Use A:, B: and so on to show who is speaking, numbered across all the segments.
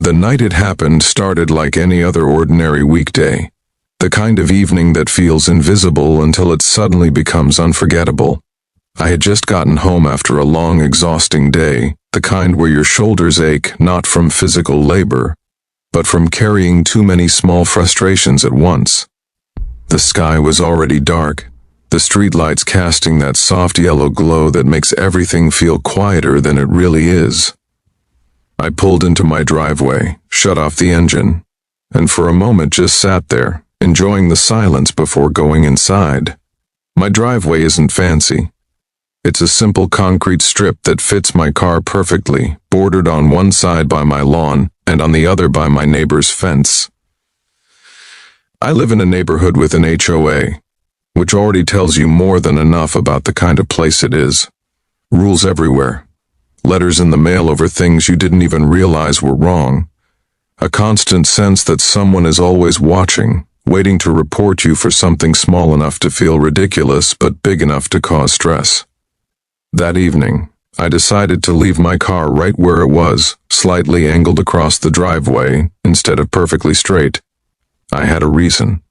A: The night it happened started like any other ordinary weekday. The kind of evening that feels invisible until it suddenly becomes unforgettable. I had just gotten home after a long, exhausting day, the kind where your shoulders ache not from physical labor, but from carrying too many small frustrations at once. The sky was already dark, the streetlights casting that soft yellow glow that makes everything feel quieter than it really is. I pulled into my driveway, shut off the engine, and for a moment just sat there, enjoying the silence before going inside. My driveway isn't fancy. It's a simple concrete strip that fits my car perfectly, bordered on one side by my lawn and on the other by my neighbor's fence. I live in a neighborhood with an HOA, which already tells you more than enough about the kind of place it is. Rules everywhere. Letters in the mail over things you didn't even realize were wrong. A constant sense that someone is always watching, waiting to report you for something small enough to feel ridiculous but big enough to cause stress. That evening, I decided to leave my car right where it was, slightly angled across the driveway instead of perfectly straight. I had a reason.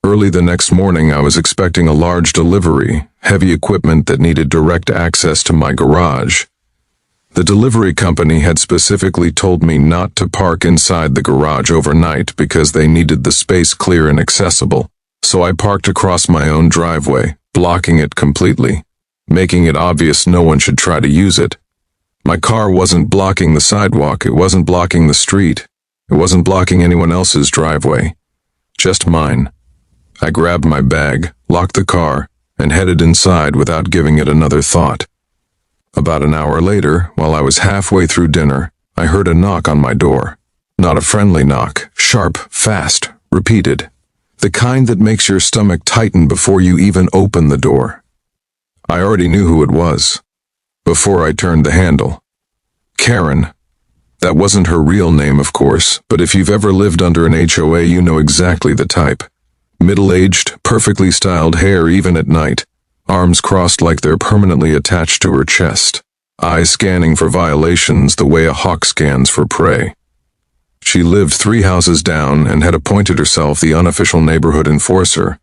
A: Early the next morning, I was expecting a large delivery, heavy equipment that needed direct access to my garage. The delivery company had specifically told me not to park inside the garage overnight because they needed the space clear and accessible, so I parked across my own driveway, blocking it completely, making it obvious no one should try to use it. My car wasn't blocking the sidewalk, it wasn't blocking the street, it wasn't blocking anyone else's driveway, just mine. I grabbed my bag, locked the car, and headed inside without giving it another thought. About an hour later, while I was halfway through dinner, I heard a knock on my door. Not a friendly knock, sharp, fast, repeated. The kind that makes your stomach tighten before you even open the door. I already knew who it was, before I turned the handle. Karen. That wasn't her real name, of course, but if you've ever lived under an HOA, you know exactly the type. Middle-aged, perfectly styled hair even at night. Arms crossed like they're permanently attached to her chest, eyes scanning for violations the way a hawk scans for prey. She lived 3 houses down and had appointed herself the unofficial neighborhood enforcer.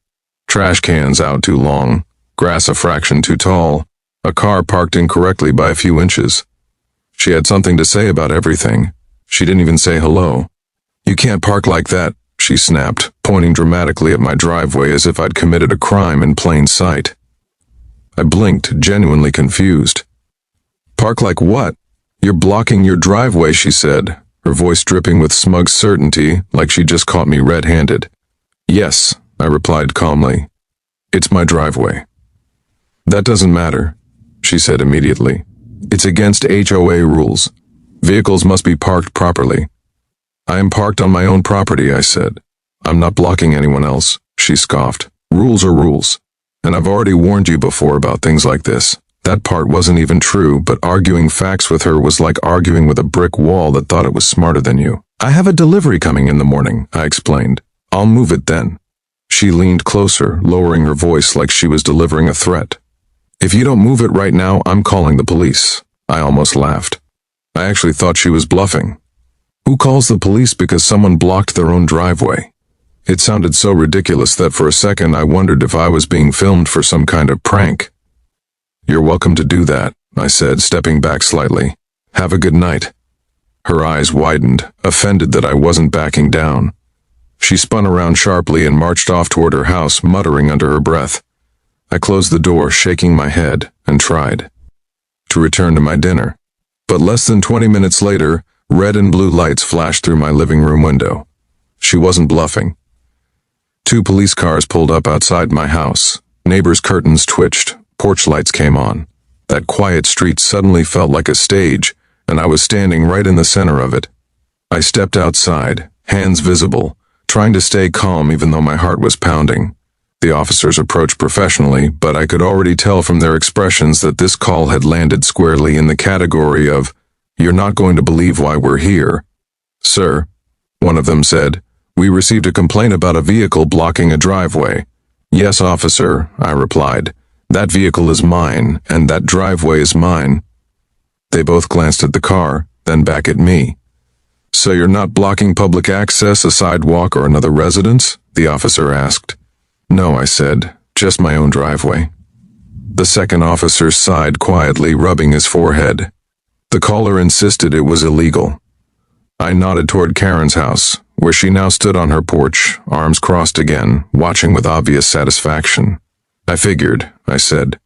A: Trash cans out too long, grass a fraction too tall, a car parked incorrectly by a few inches. She had something to say about everything. She didn't even say hello. "You can't park like that," she snapped, pointing dramatically at my driveway as if I'd committed a crime in plain sight. I blinked, genuinely confused. "Park like what? You're blocking your driveway," she said, her voice dripping with smug certainty, like she just caught me red-handed. "Yes," I replied calmly. "It's my driveway." "That doesn't matter," she said immediately. "It's against HOA rules. Vehicles must be parked properly." "I am parked on my own property," I said. "I'm not blocking anyone else," she scoffed. "Rules are rules. And I've already warned you before about things like this." That part wasn't even true, but arguing facts with her was like arguing with a brick wall that thought it was smarter than you. "I have a delivery coming in the morning," I explained. "I'll move it then." She leaned closer, lowering her voice like she was delivering a threat. "If you don't move it right now, I'm calling the police." I almost laughed. I actually thought she was bluffing. Who calls the police because someone blocked their own driveway? It sounded so ridiculous that for a second I wondered if I was being filmed for some kind of prank. "You're welcome to do that," I said, stepping back slightly. "Have a good night." Her eyes widened, offended that I wasn't backing down. She spun around sharply and marched off toward her house, muttering under her breath. I closed the door, shaking my head, and tried to return to my dinner. But less than 20 minutes later, red and blue lights flashed through my living room window. She wasn't bluffing. 2 police cars pulled up outside my house. Neighbors' curtains twitched. Porch lights came on. That quiet street suddenly felt like a stage, and I was standing right in the center of it. I stepped outside, hands visible, trying to stay calm even though my heart was pounding. The officers approached professionally, but I could already tell from their expressions that this call had landed squarely in the category of, "You're not going to believe why we're here." "Sir," one of them said, "we received a complaint about a vehicle blocking a driveway." "Yes, officer," I replied. "That vehicle is mine, and that driveway is mine." They both glanced at the car, then back at me. So you're not blocking public access, a sidewalk, or another residence? The officer asked. No, I said, just my own driveway. The second officer sighed quietly, rubbing his forehead. The caller insisted it was illegal. I nodded toward Karen's house, where she now stood on her porch, arms crossed again, watching with obvious satisfaction. I figured, I said.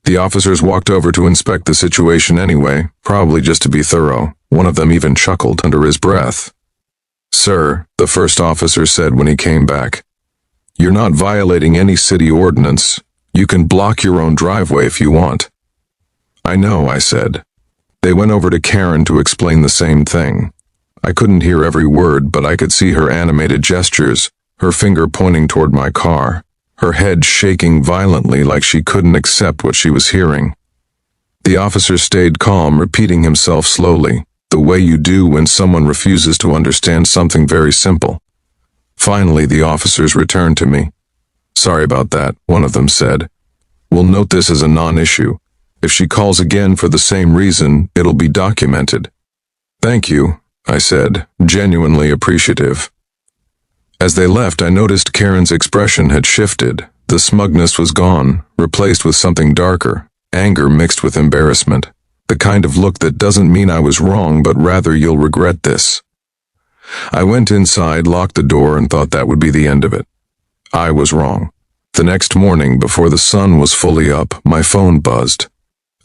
A: The officers walked over to inspect the situation anyway, probably just to be thorough. One of them even chuckled under his breath. Sir, the first officer said when he came back, you're not violating any city ordinance. You can block your own driveway if you want. I know, I said. They went over to Karen to explain the same thing. I couldn't hear every word, but I could see her animated gestures, her finger pointing toward my car, her head shaking violently like she couldn't accept what she was hearing. The officer stayed calm, repeating himself slowly, the way you do when someone refuses to understand something very simple. Finally, the officers returned to me. Sorry about that, one of them said. We'll note this as a non-issue. If she calls again for the same reason, it'll be documented. Thank you, I said, genuinely appreciative. As they left, I noticed Karen's expression had shifted. The smugness was gone, replaced with something darker, anger mixed with embarrassment. The kind of look that doesn't mean I was wrong, but rather you'll regret this. I went inside, locked the door, and thought that would be the end of it. I was wrong. The next morning, before the sun was fully up, my phone buzzed.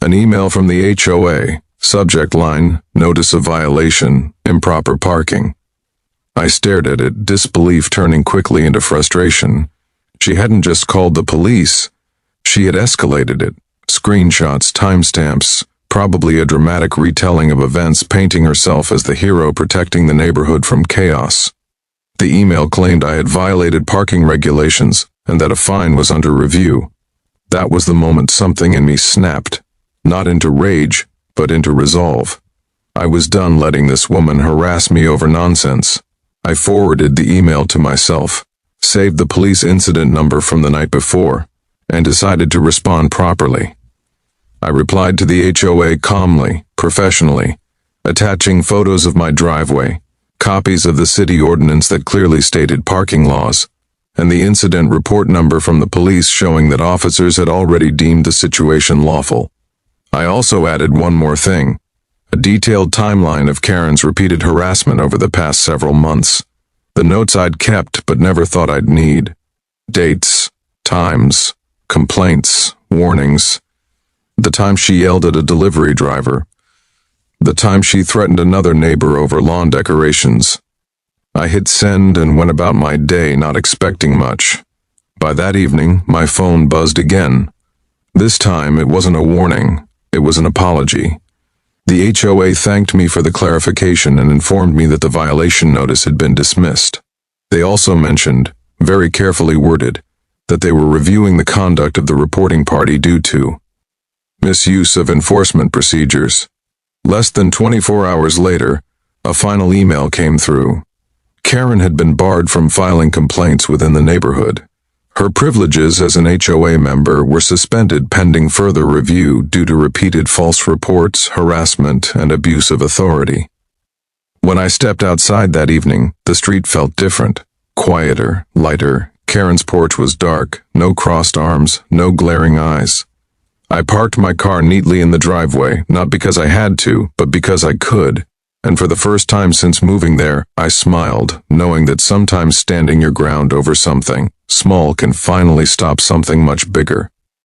A: An email from the HOA, subject line, notice of violation, improper parking. I stared at it, disbelief turning quickly into frustration. She hadn't just called the police. She had escalated it. Screenshots, timestamps, probably a dramatic retelling of events, painting herself as the hero protecting the neighborhood from chaos. The email claimed I had violated parking regulations and that a fine was under review. That was the moment something in me snapped, not into rage, but into resolve. I was done letting this woman harass me over nonsense. I forwarded the email to myself, saved the police incident number from the night before, and decided to respond properly. I replied to the HOA calmly, professionally, attaching photos of my driveway, copies of the city ordinance that clearly stated parking laws, and the incident report number from the police showing that officers had already deemed the situation lawful. I also added one more thing, a detailed timeline of Karen's repeated harassment over the past several months, the notes I'd kept but never thought I'd need, dates, times, complaints, warnings, the time she yelled at a delivery driver, the time she threatened another neighbor over lawn decorations. I hit send and went about my day not expecting much. By that evening, my phone buzzed again. This time, it wasn't a warning, it was an apology. The HOA thanked me for the clarification and informed me that the violation notice had been dismissed. They also mentioned, very carefully worded, that they were reviewing the conduct of the reporting party due to misuse of enforcement procedures. Less than 24 hours later, a final email came through. Karen had been barred from filing complaints within the neighborhood. Her privileges as an HOA member were suspended pending further review due to repeated false reports, harassment, and abuse of authority. When I stepped outside that evening, the street felt different, quieter, lighter. Karen's porch was dark, no crossed arms, no glaring eyes. I parked my car neatly in the driveway, not because I had to, but because I could. And for the first time since moving there, I smiled, knowing that sometimes standing your ground over something small can finally stop something much bigger.